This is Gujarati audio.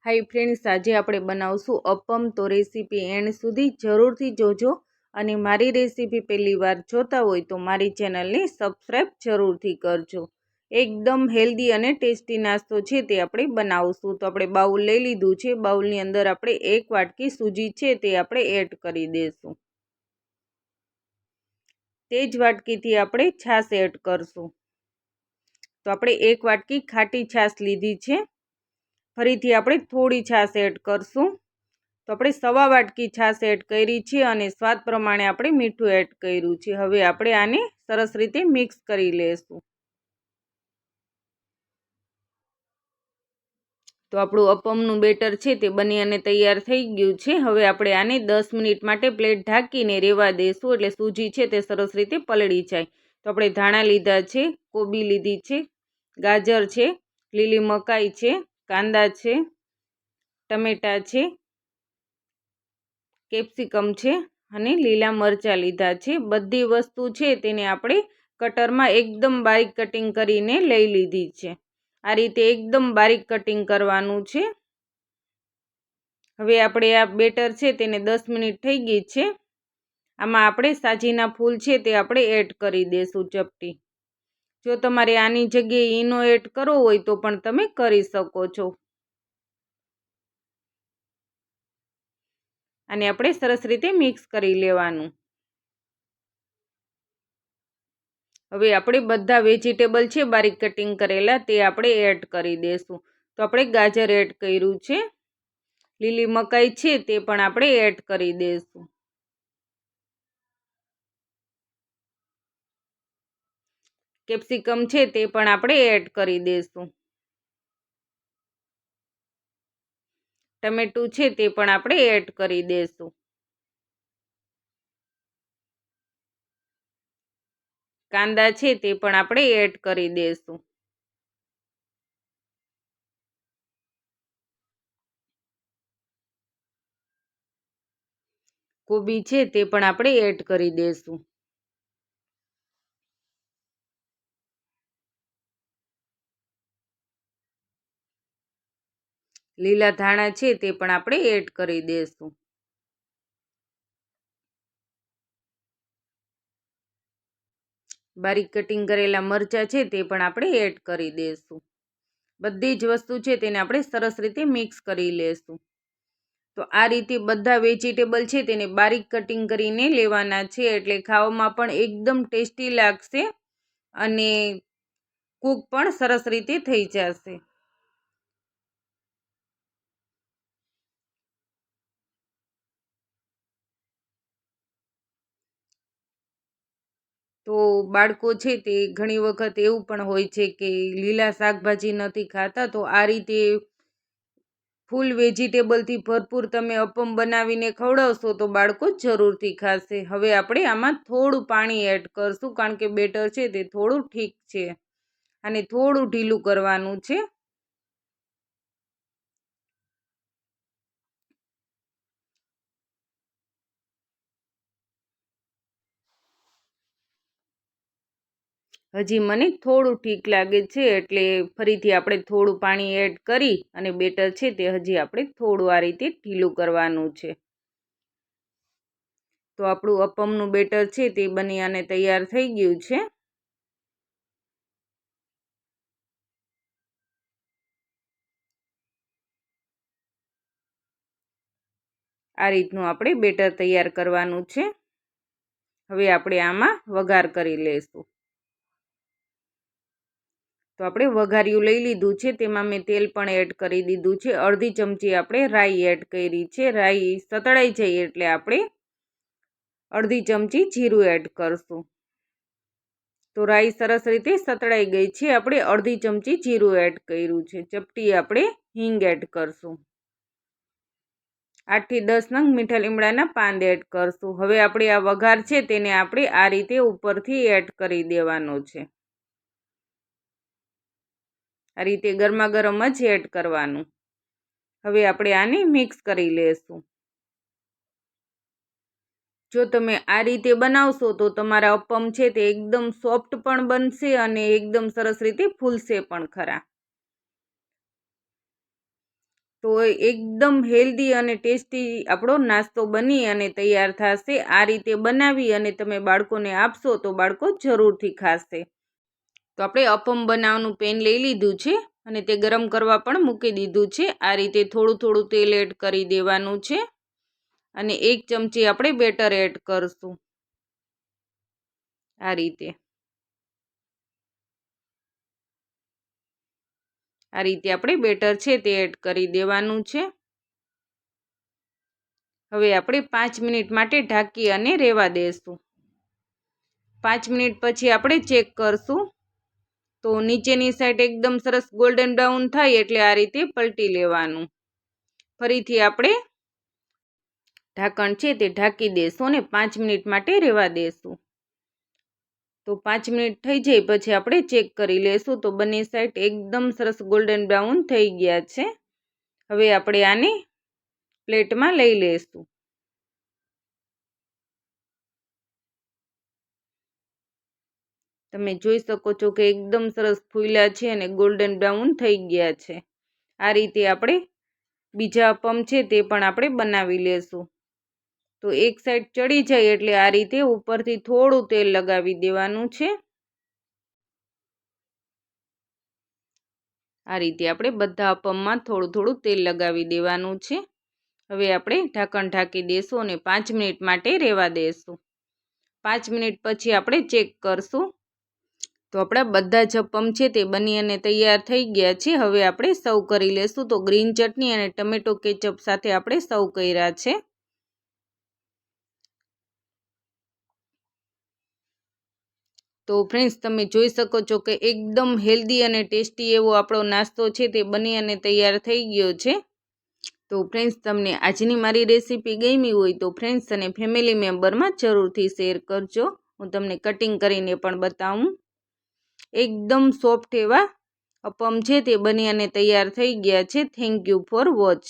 હાય ફ્રેન્ડ્સ, આજે આપણે બનાવશું અપમ. તો રેસીપી એન્ડ સુધી જરૂરથી જોજો અને મારી રેસીપી પહેલી વાર જોતા હોય તો મારી ચેનલને સબસ્ક્રાઈબ જરૂરથી કરજો। એકદમ હેલ્ધી અને ટેસ્ટી નાસ્તો છે તે આપણે બનાવશું। તો આપણે બાઉલ લઈ લીધું છે। બાઉલની અંદર આપણે 1 વાટકી સૂજી છે તે આપણે એડ કરી દઈશું। તે જ વાટકીથી આપણે છાશ એડ કરશું। તો આપણે 1 વાટકી ખાટી છાશ લીધી છે। ફરીથી આપણે થોડી છાશ એડ કરશું। તો આપણે 1/4 વાટકી છાશ એડ કરી છે અને સ્વાદ પ્રમાણે આપણે મીઠું એડ કર્યું છે। હવે આપણે આને સરસ રીતે મિક્સ કરી લેશું। તો આપણું અપમનું બેટર છે તે બની અને તૈયાર થઈ ગયું છે। હવે આપણે આને 10 મિનિટ માટે પ્લેટ ઢાંકીને રહેવા દઈશું, એટલે સૂજી છે તે સરસ રીતે પલળી જાય। તો આપણે ધાણા લીધા છે, કોબી લીધી છે, ગાજર છે, લીલી મકાઈ છે, કાંદા છે, ટમેટા છે, કેપ્સિકમ છે અને લીલા મરચાં લીધા છે। બધી વસ્તુ છે તેને આપણે કટરમાં એકદમ બારીક કટિંગ કરીને લઈ લીધી છે। આ રીતે એકદમ બારીક કટિંગ કરવાનું છે। હવે આપણે આ બેટર છે તેને 10 મિનિટ થઈ ગઈ છે। આમાં આપણે સાજીના ફૂલ છે તે આપણે એડ કરી દઈશું ચપટી। જો તમારે આની જગ્યાએ ઈનો એડ કરવો હોય તો પણ તમે કરી શકો છો। અને આપણે સરસ રીતે મિક્સ કરી લેવાનું। હવે આપણે બધા વેજીટેબલ છે બારીક કટિંગ કરેલા તે આપણે એડ કરી દઈશું। તો આપણે ગાજર એડ કર્યું છે, લીલી મકાઈ છે તે પણ આપણે એડ કરી દઈશું, કેપ્સિકમ છે તે પણ આપણે એડ કરી દઈશું, ટમેટું છે તે પણ આપણે એડ કરી દઈશું, કાંદા છે તે પણ આપણે એડ કરી દઈશું, કોબી છે તે પણ આપણે એડ કરી દઈશું, લીલા ધાણા છે તે પણ આપણે એડ કરી દઈશું, બારીક કટિંગ કરેલા મરચાં છે તે પણ આપણે એડ કરી દઈશું। બધી જ વસ્તુ છે તેને આપણે સરસ રીતે મિક્સ કરી લેશું। તો આ રીતે બધા વેજીટેબલ છે તેને બારીક કટિંગ કરીને લેવાના છે, એટલે ખાવામાં પણ એકદમ ટેસ્ટી લાગશે અને કૂક પણ સરસ રીતે થઈ જશે। તો બાળકો છે તે ઘણી વખત એવું પણ હોય છે કે લીલા શાકભાજી નથી ખાતા, તો આ રીતે ફૂલ વેજીટેબલથી ભરપૂર તમે અપમ બનાવીને ખવડાવશો તો બાળકો જરૂરથી ખાશે। હવે આપણે આમાં થોડું પાણી એડ કરશું, કારણ કે બેટર છે તે થોડું ઠીક છે અને થોડું ઢીલું કરવાનું છે। હજી મને થોડું ઠીક લાગે છે, એટલે ફરીથી આપણે થોડું પાણી એડ કરી અને બેટર છે તે હજી આપણે થોડું આ રીતે ઢીલું કરવાનું છે। તો આપણું અપમનું બેટર છે તે બની અને તૈયાર થઈ ગયું છે। આ રીતનું આપણે બેટર તૈયાર કરવાનું છે। હવે આપણે આમાં વઘાર કરી લઈશું। તો આપણે વઘાર્યું લઈ લીધું છે, તેમાં મેં તેલ પણ એડ કરી દીધું છે। અડધી ચમચી આપણે રાઈ એડ કરી છે। રાઈ સતળાઈ જાય એટલે આપણે અડધી ચમચી જીરું એડ કરશું। તો રાઈ સરસ રીતે સતળાઈ ગઈ છે, આપણે અડધી ચમચી જીરું એડ કર્યું છે। ચપટી આપણે હિંગ એડ કરશું। 8 થી 10 નંગ મીઠા લીમડાના પાન એડ કરશું। હવે આપણે આ વઘાર છે તેને આપણે આ રીતે ઉપરથી એડ કરી દેવાનો છે। આ રીતે ગરમા ગરમ જ એડ કરવાનું। હવે આપણે આને મિક્સ કરી લેશું। જો તમે આ રીતે બનાવશો તો તમારા અપમ છે તે એકદમ સોફ્ટ પણ બનશે અને એકદમ સરસ રીતે ફૂલશે પણ ખરા। તો એકદમ હેલ્ધી અને ટેસ્ટી આપણો નાસ્તો બની અને તૈયાર થશે. આ રીતે બનાવી અને તમે બાળકોને આપશો તો બાળકો જરૂરથી ખાશે. તો આપણે અપમ બનાવવાનું પેન લઈ લીધું છે અને તે ગરમ કરવા પણ મૂકી દીધું છે. આ રીતે થોડું થોડું તેલ એડ કરી દેવાનું છે અને 1 ચમચી આપણે બેટર એડ કરશું. આ રીતે આપણે બેટર છે તે એડ કરી દેવાનું છે. હવે આપણે 5 મિનિટ માટે ઢાંકી અને રહેવા દેશું. 5 મિનિટ પછી આપણે ચેક કરશું. તો નીચેની સાઈડ એકદમ સરસ ગોલ્ડન બ્રાઉન થાય એટલે આ રીતે પલટી લેવાનું. ફરીથી આપણે ઢાંકણ છે તે ઢાંકી દેશું અને 5 મિનિટ માટે રહેવા દેશું. તો 5 મિનિટ થઈ જાય પછી આપણે ચેક કરી લેશું. તો બંને સાઈડ એકદમ સરસ ગોલ્ડન બ્રાઉન થઈ ગયા છે. હવે આપણે આને પ્લેટમાં લઈ લેશું. તમે જોઈ શકો છો કે એકદમ સરસ ફૂલ્યા છે અને ગોલ્ડન બ્રાઉન થઈ ગયા છે. આ રીતે આપણે બીજા અપમ છે તે પણ આપણે બનાવી લેશું. તો એક સાઈડ ચડી જાય એટલે આ રીતે ઉપરથી થોડું તેલ લગાવી દેવાનું છે. આ રીતે આપણે બધા અપમમાં થોડું થોડું તેલ લગાવી દેવાનું છે. હવે આપણે ઢાંકણ ઢાંકી દેશું અને 5 મિનિટ માટે રહેવા દેશું. 5 મિનિટ પછી આપણે ચેક કરશું. તો આપણા બધા જ અપમ છે તે બની અને તૈયાર થઈ ગયા છે. હવે આપણે સર્વ કરી લેશું. તો ગ્રીન ચટણી અને ટમેટો કેચઅપ સાથે આપણે સર્વ કર્યા છે. તો ફ્રેન્ડ્સ તમે જોઈ શકો છો કે એકદમ હેલ્ધી અને ટેસ્ટી એવો આપણો નાસ્તો છે તે બની અને તૈયાર થઈ ગયો છે. તો ફ્રેન્ડ્સ તમને આજની મારી રેસીપી ગમી હોય તો ફ્રેન્ડ્સ અને ફેમિલી મેમ્બરમાં જરૂરથી શેર કરજો. હું તમને કટિંગ કરીને પણ બતાવું. એકદમ સોફ્ટ એવા અપમ છે તે બની અને તૈયાર થઈ ગયા છે. Thank you for watch.